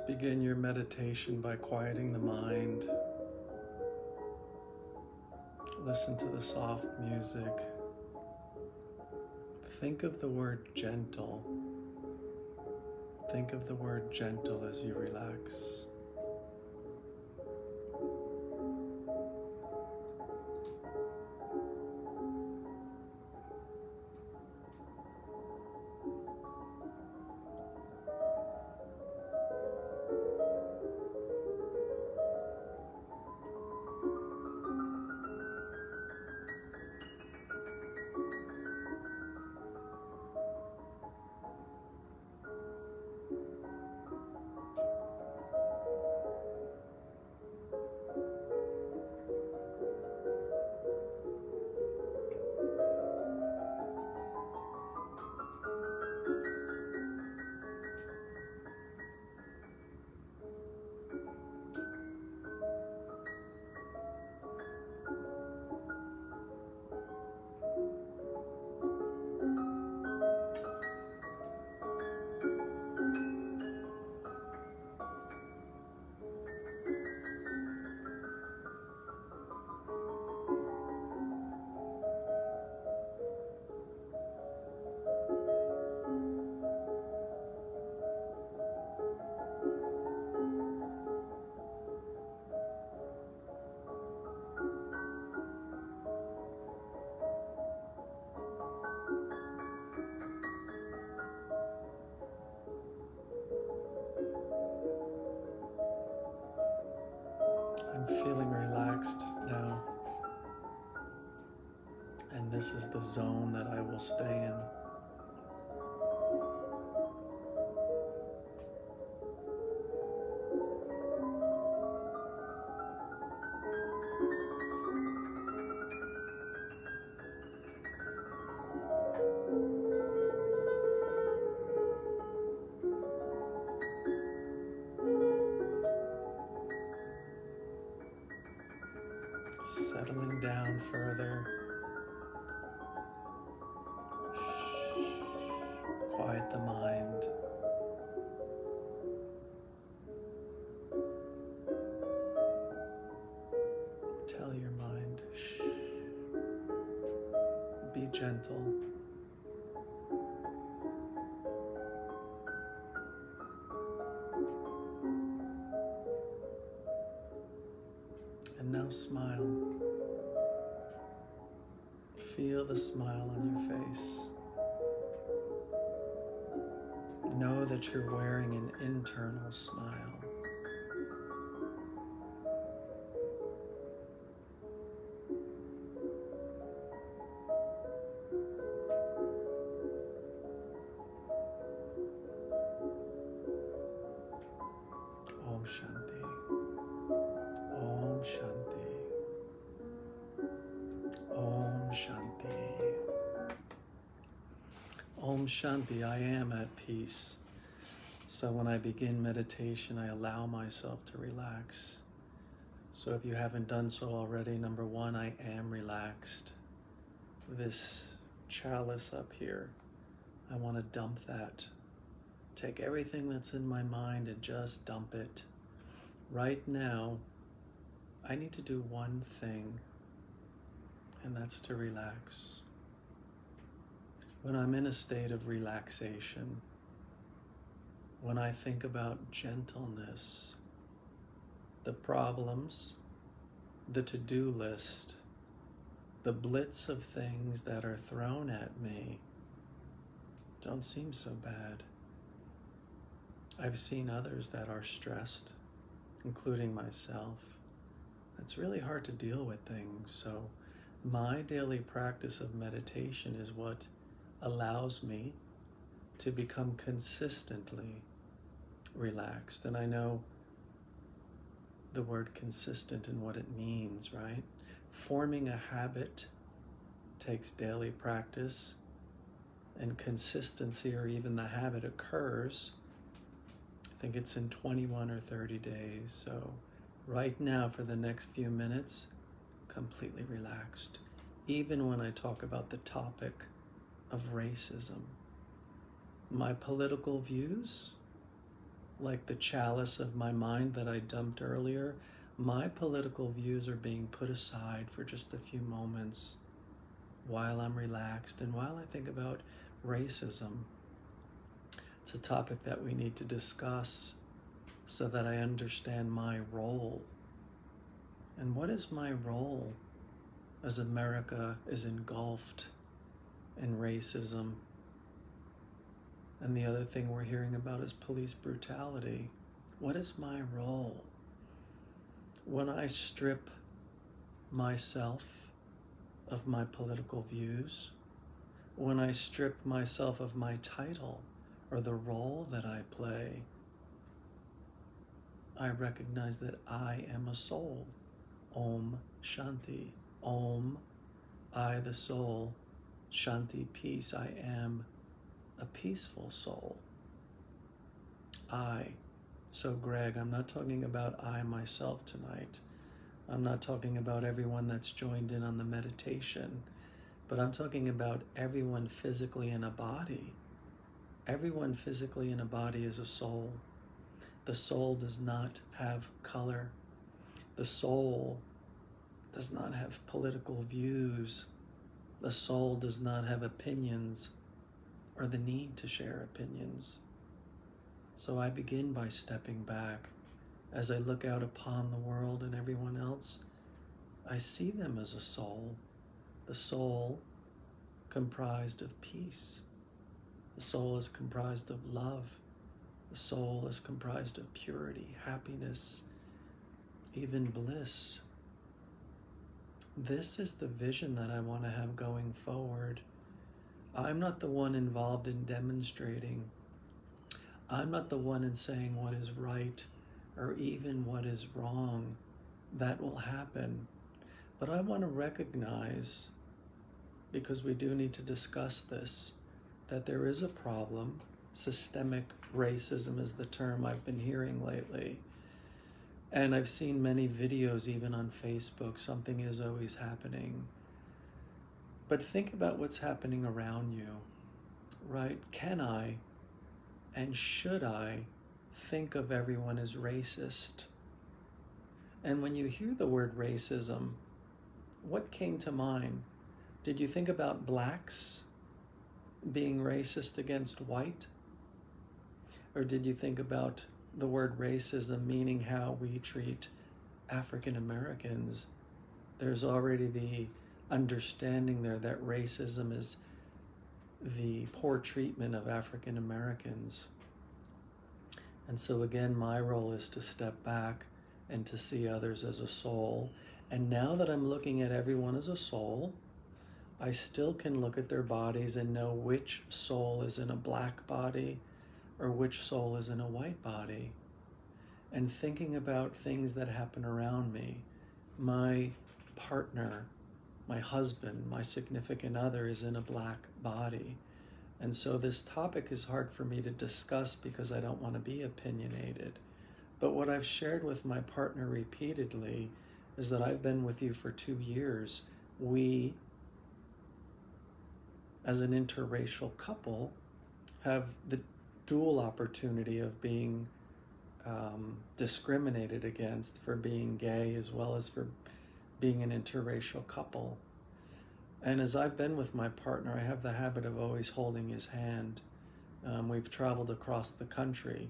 Begin your meditation by quieting the mind. Listen to the soft music. Think of the word gentle. Think of the word gentle as you relax. I'm feeling relaxed now, and this is the zone that I will stay in. Settling down further. Quiet the mind. Tell your mind, shh. Be gentle. And now smile. Feel the smile on your face. Know that you're wearing an internal smile. Om Shanti. Om Shanti. Om Shanti. Om Shanti, I am at peace. So when I begin meditation, I allow myself to relax. So if you haven't done so already, number one, I am relaxed. This chalice up here, I want to dump that. Take everything that's in my mind and just dump it. Right now, I need to do one thing, and that's to relax. When I'm in a state of relaxation, when I think about gentleness, the problems, the to-do list, the blitz of things that are thrown at me don't seem so bad. I've seen others that are stressed, including myself. It's really hard to deal with things, so my daily practice of meditation is what allows me to become consistently relaxed. And I know the word consistent and what it means, right? Forming a habit takes daily practice, and consistency, or even the habit, occurs, I think it's in 21 or 30 days. So right now, for the next few minutes, completely relaxed. Even when I talk about the topic of racism, my political views, like the chalice of my mind that I dumped earlier, my political views are being put aside for just a few moments while I'm relaxed and while I think about racism. It's a topic that we need to discuss so that I understand my role. And what is my role as America is engulfed in racism? And the other thing we're hearing about is police brutality. What is my role? When I strip myself of my political views, when I strip myself of my title or the role that I play, I recognize that I am a soul. Om Shanti. Om, I the soul. Shanti, peace. I am a peaceful soul. I. So Greg, I'm not talking about I myself tonight. I'm not talking about everyone that's joined in on the meditation, but I'm talking about everyone physically in a body. Everyone physically in a body is a soul. The soul does not have color. The soul does not have political views. The soul does not have opinions or the need to share opinions. So I begin by stepping back. As I look out upon the world and everyone else, I see them as a soul. The soul comprised of peace. The soul is comprised of love. The soul is comprised of purity, happiness, even bliss. This is the vision that I want to have going forward. I'm not the one involved in demonstrating. I'm not the one in saying what is right or even what is wrong. That will happen. But I want to recognize, because we do need to discuss this, that there is a problem. Systemic racism is the term I've been hearing lately. And I've seen many videos even on Facebook. Something is always happening. But think about what's happening around you, right? Can I and should I think of everyone as racist? And when you hear the word racism, what came to mind? Did you think about blacks being racist against white? Or did you think about the word racism meaning how we treat African Americans? There's already the understanding there that racism is the poor treatment of African Americans. And so again, my role is to step back and to see others as a soul. And now that I'm looking at everyone as a soul, I still can look at their bodies and know which soul is in a black body or which soul is in a white body. And thinking about things that happen around me. My partner, my husband, my significant other is in a black body. And so this topic is hard for me to discuss because I don't want to be opinionated. But what I've shared with my partner repeatedly is that I've been with you for 2 years. We, as an interracial couple, have the dual opportunity of being discriminated against for being gay as well as for being an interracial couple. And as I've been with my partner, I have the habit of always holding his hand. We've traveled across the country,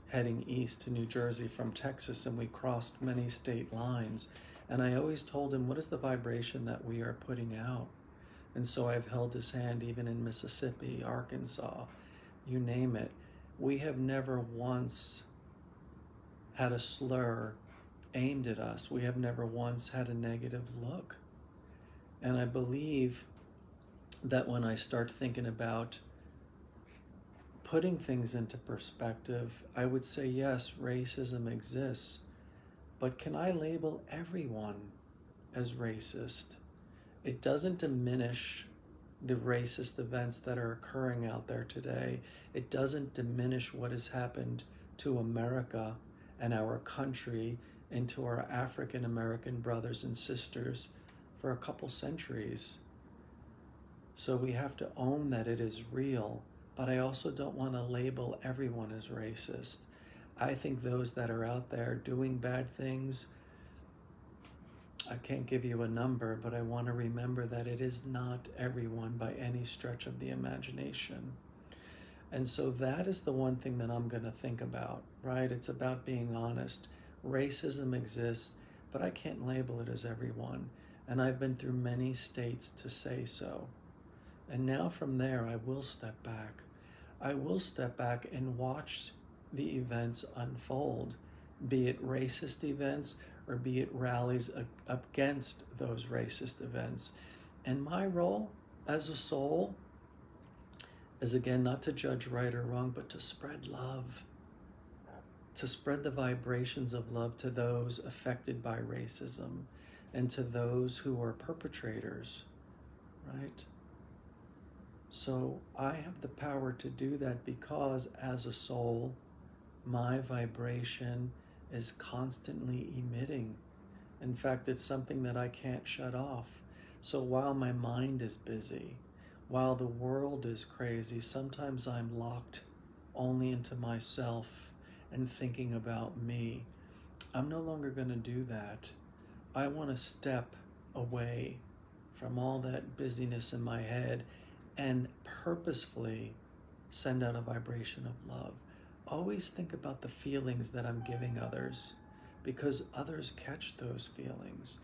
heading east to New Jersey from Texas, and we crossed many state lines. And I always told him, what is the vibration that we are putting out? And so I've held his hand even in Mississippi, Arkansas, you name it. We have never once had a slur aimed at us. We have never once had a negative look. And I believe that when I start thinking about putting things into perspective, I would say, yes, racism exists, but can I label everyone as racist? It doesn't diminish the racist events that are occurring out there today. It doesn't diminish what has happened to America and our country and to our African American brothers and sisters for a couple centuries. So we have to own that it is real. but I also don't want to label everyone as racist. I think those that are out there doing bad things, I can't give you a number, but I want to remember that it is not everyone by any stretch of the imagination. And so that is the one thing that I'm going to think about, right? It's about being honest. Racism exists, but I can't label it as everyone. And I've been through many states to say so. And now from there, I will step back. I will step back and watch the events unfold, be it racist events or be it rallies against those racist events. And my role as a soul is, again, not to judge right or wrong, but to spread love, to spread the vibrations of love to those affected by racism and to those who are perpetrators, right? So I have the power to do that because as a soul, my vibration is constantly emitting. In fact, it's something that I can't shut off. So while my mind is busy, while the world is crazy, sometimes I'm locked only into myself and thinking about me. I'm no longer going to do that. I want to step away from all that busyness in my head and purposefully send out a vibration of love. Always think about the feelings that I'm giving others, because others catch those feelings.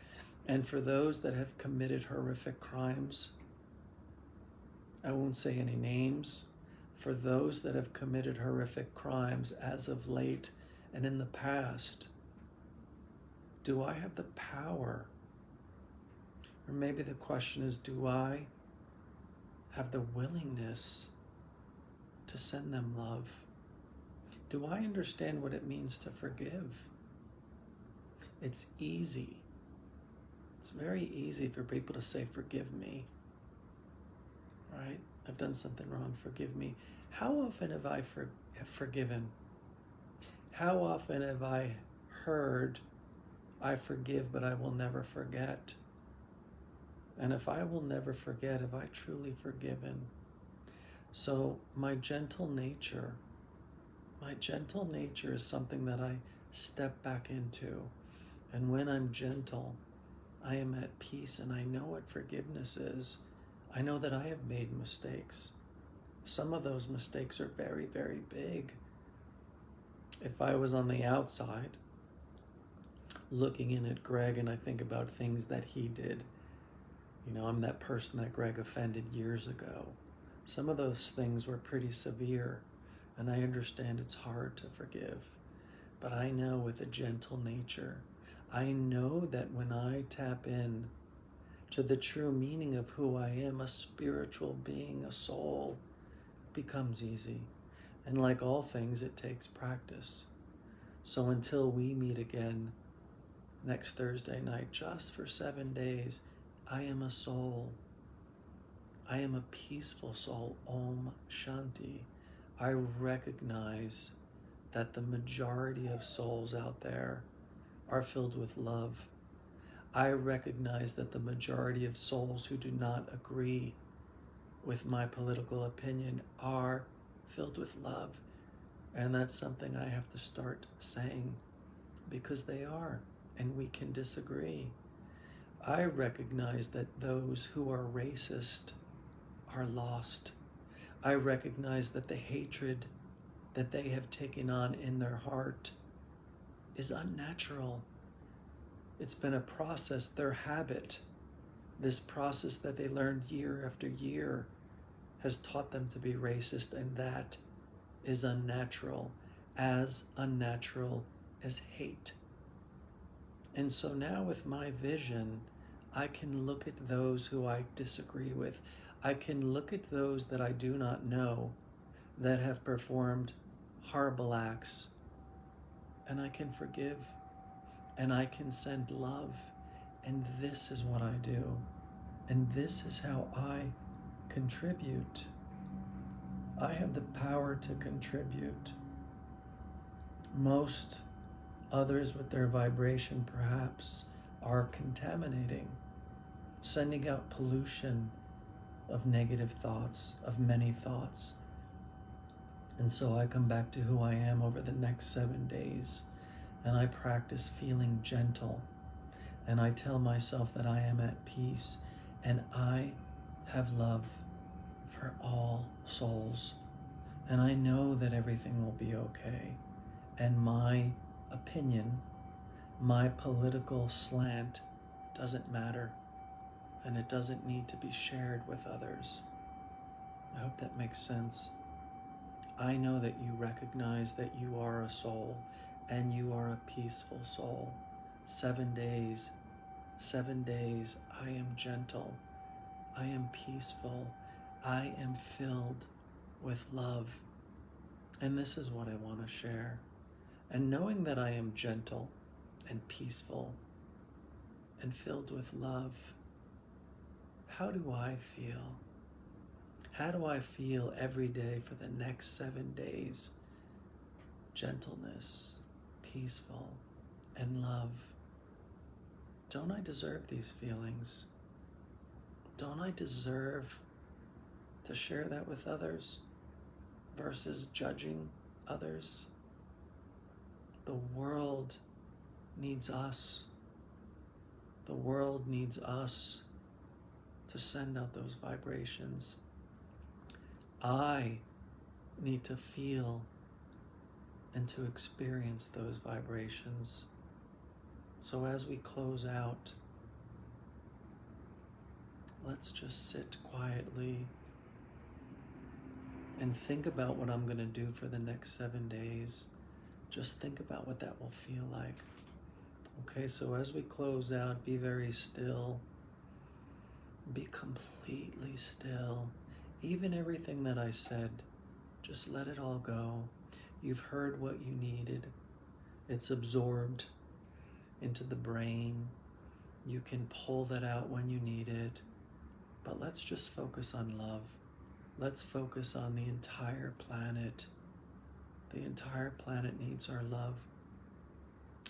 And for those that have committed horrific crimes, I won't say any names, for those that have committed horrific crimes as of late and in the past, do I have the power? Or maybe the question is, do I have the willingness to send them love? Do I understand what it means to forgive? It's easy. It's very easy for people to say, forgive me, right? I've done something wrong, forgive me. How often have I forgiven? How often have I heard, I forgive, but I will never forget? And if I will never forget, have I truly forgiven? So my gentle nature is something that I step back into. And when I'm gentle, I am at peace and I know what forgiveness is. I know that I have made mistakes. Some of those mistakes are very, very big. If I was on the outside looking in at Greg and I think about things that he did, I'm that person that Greg offended years ago. Some of those things were pretty severe, and I understand it's hard to forgive. But I know with a gentle nature, I know that when I tap in to the true meaning of who I am, a spiritual being, a soul, becomes easy. And like all things, it takes practice. So until we meet again next Thursday night, just for 7 days, I am a soul. I am a peaceful soul. Om Shanti. I recognize that the majority of souls out there are filled with love. I recognize that the majority of souls who do not agree with my political opinion are filled with love. And that's something I have to start saying, because they are, and we can disagree. I recognize that those who are racist are lost. I recognize that the hatred that they have taken on in their heart is unnatural. It's been a process, their habit, this process that they learned year after year has taught them to be racist, and that is unnatural as hate. And so now with my vision, I can look at those who I disagree with. I can look at those that I do not know that have performed horrible acts, and I can forgive, and I can send love. And this is what I do. And this is how I contribute. I have the power to contribute. Most others with their vibration perhaps are contaminating, sending out pollution of negative thoughts, of many thoughts. And so I come back to who I am over the next 7 days, and I practice feeling gentle, and I tell myself that I am at peace, and I have love for all souls, and I know that everything will be okay, and my opinion, my political slant doesn't matter, and it doesn't need to be shared with others. I hope that makes sense. I know that you recognize that you are a soul, and you are a peaceful soul. 7 days, 7 days, I am gentle, I am peaceful, I am filled with love. And this is what I want to share. And knowing that I am gentle and peaceful and filled with love, how do I feel? How do I feel every day for the next 7 days? Gentleness, peaceful, and love. Don't I deserve these feelings? Don't I deserve to share that with others versus judging others? The world needs us. The world needs us to send out those vibrations. I need to feel and to experience those vibrations. So as we close out, let's just sit quietly and think about what I'm going to do for the next 7 days. Just think about what that will feel like. Okay, so as we close out, be very still. Be completely still. Even everything that I said, just let it all go. You've heard what you needed. It's absorbed into the brain. You can pull that out when you need it. But let's just focus on love. Let's focus on the entire planet. The entire planet needs our love.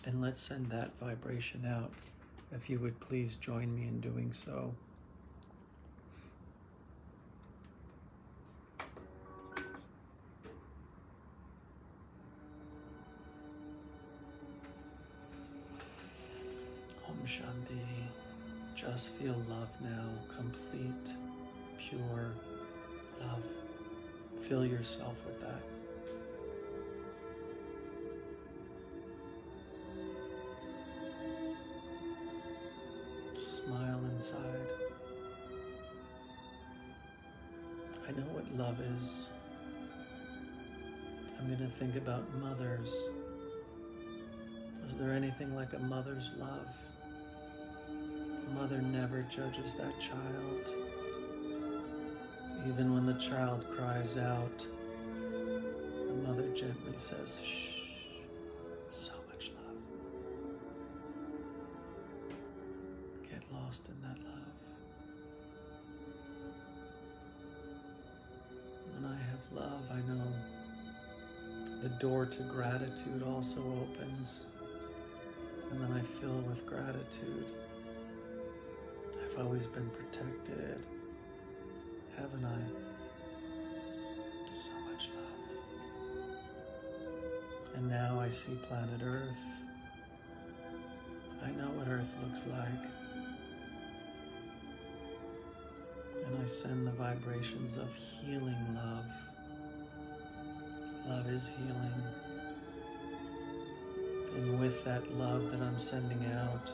And let's send that vibration out. If you would please join me in doing so. Om Shanti. Just feel love now. Complete, pure love. Fill yourself with that. Smile inside. I know what love is. I'm going to think about mothers. Is there anything like a mother's love? A mother never judges that child. Even when the child cries out, the mother gently says, shh. So much love. Get lost in that love. When I have love, I know the door to gratitude also opens. And then I fill with gratitude. I've always been protected, haven't I? So much love. And now I see planet Earth. I know what Earth looks like. And I send the vibrations of healing love. Love is healing. And with that love that I'm sending out,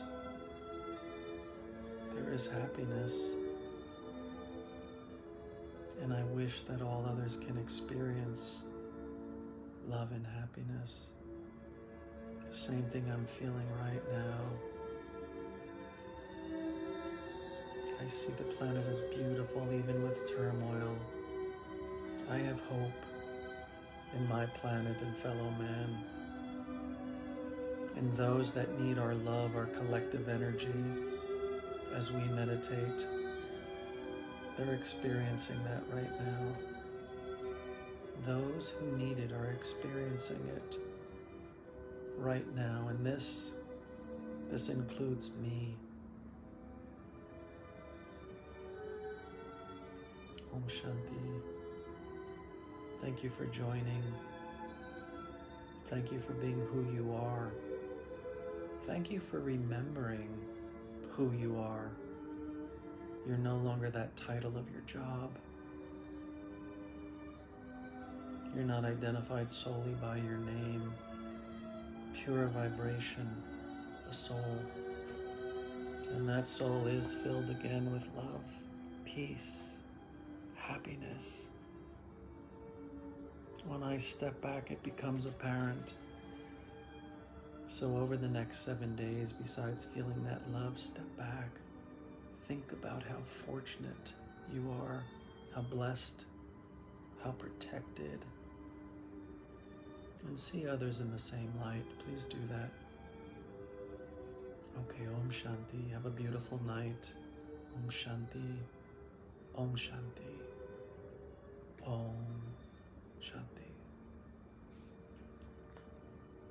there is happiness. And I wish that all others can experience love and happiness. The same thing I'm feeling right now. I see the planet as beautiful even with turmoil. I have hope in my planet and fellow man. And those that need our love, our collective energy, as we meditate, they're experiencing that right now. Those who need it are experiencing it right now. And this includes me. Om Shanti. Thank you for joining. Thank you for being who you are. Thank you for remembering who you are. You're no longer that title of your job. You're not identified solely by your name. Pure vibration, a soul. And that soul is filled again with love, peace, happiness. When I step back, it becomes apparent. So over the next 7 days, besides feeling that love, step back. Think about how fortunate you are, how blessed, how protected. And see others in the same light. Please do that. Okay, Om Shanti. Have a beautiful night. Om Shanti. Om Shanti.